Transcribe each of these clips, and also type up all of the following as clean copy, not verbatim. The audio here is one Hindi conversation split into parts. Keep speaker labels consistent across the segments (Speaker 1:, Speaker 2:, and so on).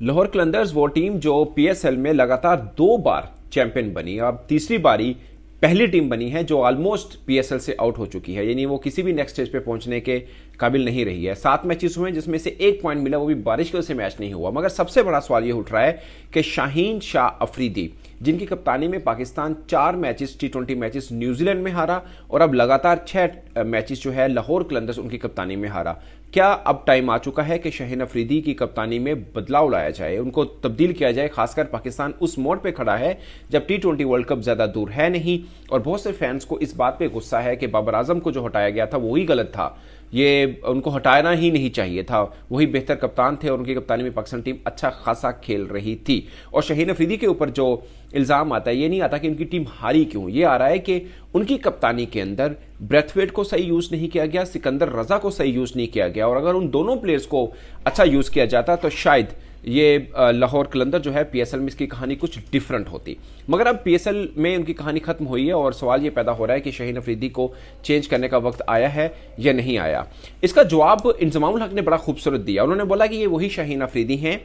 Speaker 1: लाहौर कलंदर्स वो टीम जो पीएसएल में लगातार 2 बार चैंपियन बनी, अब तीसरी बारी पहली टीम बनी है जो ऑलमोस्ट पीएसएल से आउट हो चुकी है, यानी वो किसी भी नेक्स्ट स्टेज पे पहुंचने के काबिल नहीं रही है। 7 मैचेस हुए जिसमें से 1 पॉइंट मिला, वो भी बारिश की वजह से मैच नहीं हुआ। मगर सबसे बड़ा सवाल ये उठ रहा है कि शाहीन शाह अफरीदी, जिनकी कप्तानी में Pakistan 4 matches T20 matches New Zealand में हारा और अब लगातार 6 मैचेस जो है लाहौर कलंदर्स उनकी कप्तानी में हारा, क्या अब टाइम आ चुका है कि शाहीन अफरीदी की कप्तानी में बदलाव लाया जाए, उनको तब्दील किया जाए? खासकर पाकिस्तान उस मोड़ पे खड़ा है जब T20 वर्ल्ड कप ज्यादा दूर है नहीं, और बहुत से फैंस को इस बात पे गुस्सा है कि बाबर आजम को जो हटाया गया था वही गलत था, ये उनको हटाना ही नहीं चाहिए था, वही बेहतर कप्तान थे और उनकी कप्तानी में पाकिस्तान टीम अच्छा खासा खेल रही थी। और शाहीन अफरीदी के ऊपर जो इल्जाम आता है, ये नहीं आता कि उनकी टीम हारी क्यों, ये आ रहा है कि उनकी कप्तानी के अंदर ब्रेथवेट को सही यूज नहीं किया गया, सिकंदर रजा को सही यूज नहीं किया गया, और अगर उन दोनों प्लेयर्स को अच्छा यूज किया जाता तो शायद ये लाहौर कलंदर जो है पीएसएल में इसकी कहानी कुछ डिफरेंट होती। मगर अब पीएसएल में उनकी कहानी खत्म हुई है और सवाल ये पैदा हो रहा है कि शाहीन अफरीदी को चेंज करने का वक्त आया है या नहीं आया। इसका जवाब इंजमामुल हक ने बड़ा खूबसूरत दिया। उन्होंने बोला कि ये वही शाहीन अफरीदी हैं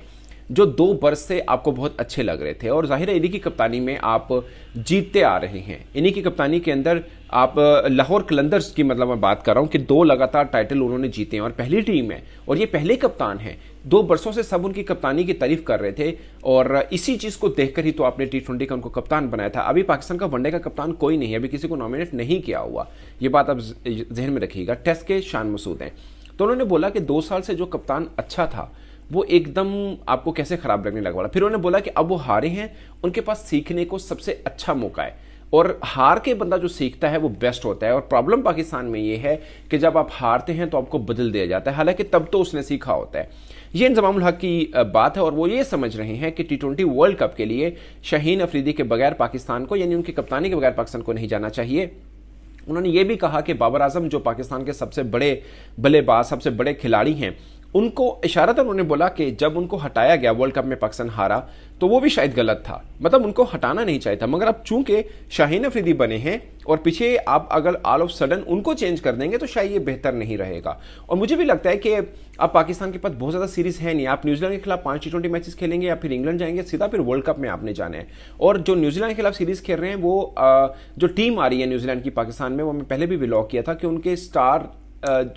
Speaker 1: जो 2 बरस से आपको बहुत अच्छे लग रहे थे, और जाहिर है इन्हीं की कप्तानी में आप जीतते आ रहे हैं। इन्हीं की कप्तानी के अंदर आप लाहौर कलंदर्स की, मतलब मैं बात कर रहा हूं कि 2 लगातार टाइटल उन्होंने जीते हैं और पहली टीम है और ये पहले कप्तान हैं। 2 बरसों से सब उनकी कप्तानी की तारीफ कर रहे थे और इसी चीज को देखकर ही तो आपने T20 का उनको कप्तान बनाया था। अभी पाकिस्तान का वनडे का कप्तान कोई नहीं है, अभी किसी को नॉमिनेट नहीं किया हुआ, ये बात आप जहन में रखिएगा। टेस्ट के शान मसूद हैं, तो उन्होंने बोला कि 2 साल से जो कप्तान अच्छा था वो एकदम आपको कैसे खराब लगने लगा वाला। फिर उन्होंने बोला कि अब वो हारे हैं, उनके पास सीखने को सबसे अच्छा मौका है, और हार के बंदा जो सीखता है वो बेस्ट होता है। और प्रॉब्लम पाकिस्तान में ये है कि जब आप हारते हैं तो आपको बदल दिया जाता है, हालांकि तब तो उसने सीखा होता है। ये इंजमामुल हक की बात है और वो ये समझ रहे हैं कि T20 वर्ल्ड कप के लिए शाहीन अफरीदी के बगैर पाकिस्तान को, यानी उनकी कप्तानी के बगैर पाकिस्तान को नहीं जाना चाहिए। उन्होंने ये भी कहा कि बाबर आजम जो पाकिस्तान के सबसे बड़े बल्लेबाज, सबसे बड़े खिलाड़ी हैं, उनको इशारतन उन्होंने बोला कि जब उनको हटाया गया वर्ल्ड कप में पाकिस्तान हारा तो वो भी शायद गलत था, मतलब उनको हटाना नहीं चाहिए था। मगर अब चूंकि शाहीन अफरीदी बने हैं और पीछे आप अगर ऑल ऑफ सडन उनको चेंज कर देंगे तो शायद ये बेहतर नहीं रहेगा। और मुझे भी लगता है कि अब पाकिस्तान के पास बहुत ज्यादा सीरीज है नहीं, आप न्यूजीलैंड के खिलाफ 5 T20 मैचेस खेलेंगे या फिर इंग्लैंड जाएंगे सीधा, फिर वर्ल्ड कप में आपने जाना है। और जो न्यूजीलैंड के खिलाफ सीरीज खेल रहे हैं वो जो टीम आ रही है न्यूजीलैंड की पाकिस्तान में, वो मैं पहले भी व्लॉग किया था कि उनके स्टार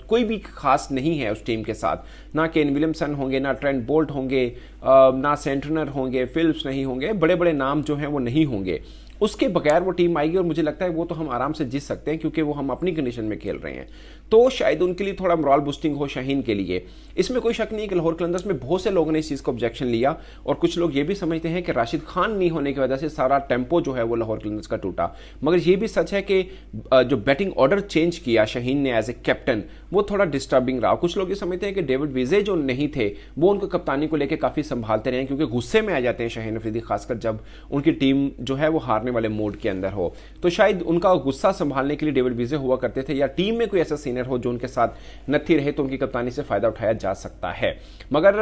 Speaker 1: कोई भी खास नहीं है उस टीम के साथ, ना केन विलियमसन होंगे, ना ट्रेंट बोल्ट होंगे, ना सेंटनर होंगे, फिल्प्स नहीं होंगे, बड़े बड़े नाम जो हैं वो नहीं होंगे। उसके बगैर वो टीम आएगी और मुझे लगता है वो तो हम आराम से जीत सकते हैं क्योंकि वो हम अपनी कंडीशन में खेल रहे हैं। तो शायद उनके लिए थोड़ा मोरल बूस्टिंग हो शाहीन के लिए, इसमें कोई शक नहीं है कि लाहौर कलंदर्स में बहुत से लोगों ने इस चीज़ को ऑब्जेक्शन लिया और कुछ लोग ये भी समझते हैं कि राशिद खान नहीं होने की वजह से सारा टेम्पो जो है वो लाहौर कलंदर्स का टूटा। मगर ये भी सच है कि जो बैटिंग ऑर्डर चेंज किया शाहीन ने एज ए कैप्टन, वो थोड़ा डिस्टर्बिंग रहा। कुछ लोग ये समझते हैं कि डेविड विजय जो नहीं थे वो उनको कप्तानी को लेकर काफ़ी संभालते रहे, क्योंकि गुस्से में आ जाते हैं शाहीन अफरीदी, खासकर जब उनकी टीम जो है वो हारने वाले मोड के अंदर हो। तो शायद उनका गुस्सा संभालने के लिए डेविड विजय हुआ करते थे, या टीम में कोई ऐसा सीनियर हो जो उनके साथ नथी रहे तो उनकी कप्तानी से फायदा उठाया जा सकता है। मगर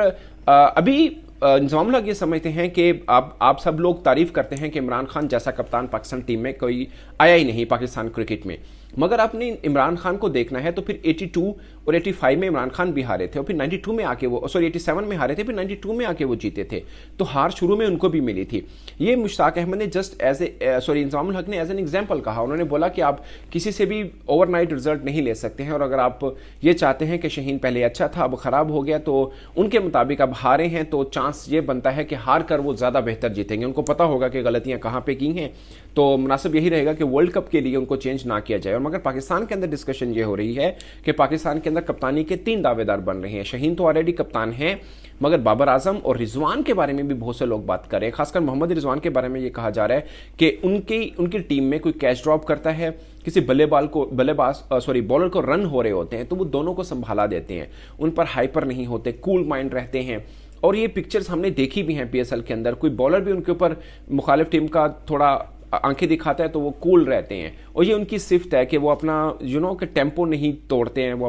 Speaker 1: अभी इंजमामुल हक ये समझते हैं कि आप सब लोग तारीफ करते हैं कि इमरान खान जैसा कप्तान पाकिस्तान टीम में कोई आया ही नहीं पाकिस्तान क्रिकेट में, मगर आपने इमरान खान को देखना है तो फिर 82 और 85 में इमरान खान भी हारे थे और फिर 92 में आके वो, सॉरी 87 में हारे थे, फिर 92 में आके वो जीते थे। तो हार शुरू में उनको भी मिली थी। ये मुश्ताक अहमद ने just as a sorry Inzamamul Haq ने एज एन एग्जाम्पल कहा। उन्होंने बोला कि आप किसी से भी ओवरनाइट रिजल्ट नहीं ले सकते हैं, और अगर आप ये चाहते हैं कि शाहीन पहले अच्छा था अब खराब हो गया, तो उनके मुताबिक अब हारे हैं तो चांस ये बनता है कि हार कर वो ज्यादा बेहतर जीतेंगे। उनको पता होगा कि गलतियां कहां पे की हैं, तो मुनासिब यही रहेगा कि वर्ल्ड कप के लिए उनको चेंज ना किया जाए। और मगर पाकिस्तान के अंदर डिस्कशन ये हो रही है कि पाकिस्तान के अंदर कप्तानी के 3 दावेदार बन रहे हैं। शाहीन तो ऑलरेडी कप्तान हैं, मगर बाबर आजम और रिजवान के बारे में भी बहुत से लोग बात कर रहे हैं। खासकर मोहम्मद रिजवान के बारे में ये कहा जा रहा है कि उनकी टीम में कोई कैच ड्रॉप करता है, किसी बॉलर को रन हो रहे होते हैं तो वो दोनों को संभाला देते हैं, उन पर हाइपर नहीं होते, कूल माइंड रहते हैं। और ये पिक्चर्स हमने देखी भी हैं पीएसएल के अंदर, कोई बॉलर भी उनके ऊपर मुखालिफ टीम का थोड़ा आंखें दिखाता है तो वो कूल रहते हैं, और ये उनकी सिफ्त है कि वो अपना कि टेम्पो नहीं तोड़ते हैं, वो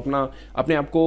Speaker 1: अपने आप को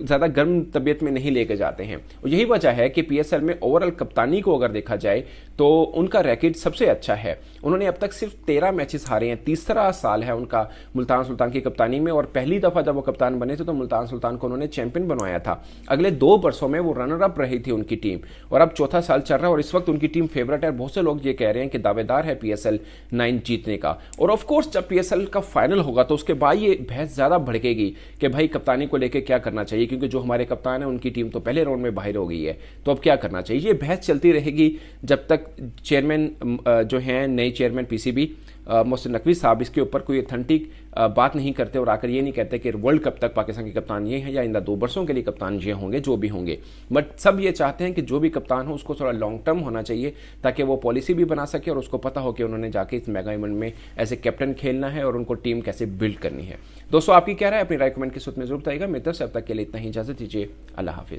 Speaker 1: ज़्यादा गर्म तबीयत में नहीं लेके जाते हैं। और यही वजह है कि पीएसएल में ओवरऑल कप्तानी को अगर देखा जाए तो उनका रैकेट सबसे अच्छा है। उन्होंने अब तक सिर्फ 13 मैचेस हारे हैं, तीसरा साल है उनका मुल्तान सुल्तान की कप्तानी में, और पहली दफा जब वो कप्तान बने थे तो मुल्तान सुल्तान को उन्होंने चैंपियन बनवाया था। अगले 2 वर्षों में वो रनर अप रही थी उनकी टीम, और अब चौथा साल चल रहा है और इस वक्त उनकी टीम फेवरेट है। बहुत से लोग ये कह रहे हैं कि दावेदार है पीएसएल 9 जीतने का। और ऑफ कोर्स जब पीएसएल का फाइनल होगा तो उसके बाद ये बहस ज्यादा भड़केगी कि भाई कप्तानी को लेकर क्या करना चाहिए, क्योंकि जो हमारे कप्तान है उनकी टीम तो पहले राउंड में बाहर हो गई है, तो अब क्या करना चाहिए। ये बहस चलती रहेगी जब तक चेयरमैन जो हैं नए चेयरमैन पीसीबी मोहसिन नकवी साहब इसके ऊपर कोई ऑथेंटिक बात नहीं करते और आकर ये नहीं कहते कि वर्ल्ड कप तक पाकिस्तान के कप्तान ये हैं या इन 2 वर्षों के लिए कप्तान ये होंगे जो भी होंगे। बट सब ये चाहते हैं कि जो भी कप्तान हो उसको थोड़ा लॉन्ग टर्म होना चाहिए, ताकि वो पॉलिसी भी बना सके और उसको पता हो कि उन्होंने जाके इस मेगा इवेंट में ऐसे कैप्टन खेलना है और उनको टीम कैसे बिल्ड करनी है। दोस्तों आपकी क्या राय, अपनी राय कमेंट के सूत्र में जरूर बताइएगा। मेरी तरफ से अब तक के लिए इतना ही, इजाजत दीजिए, अल्लाह हाफिज।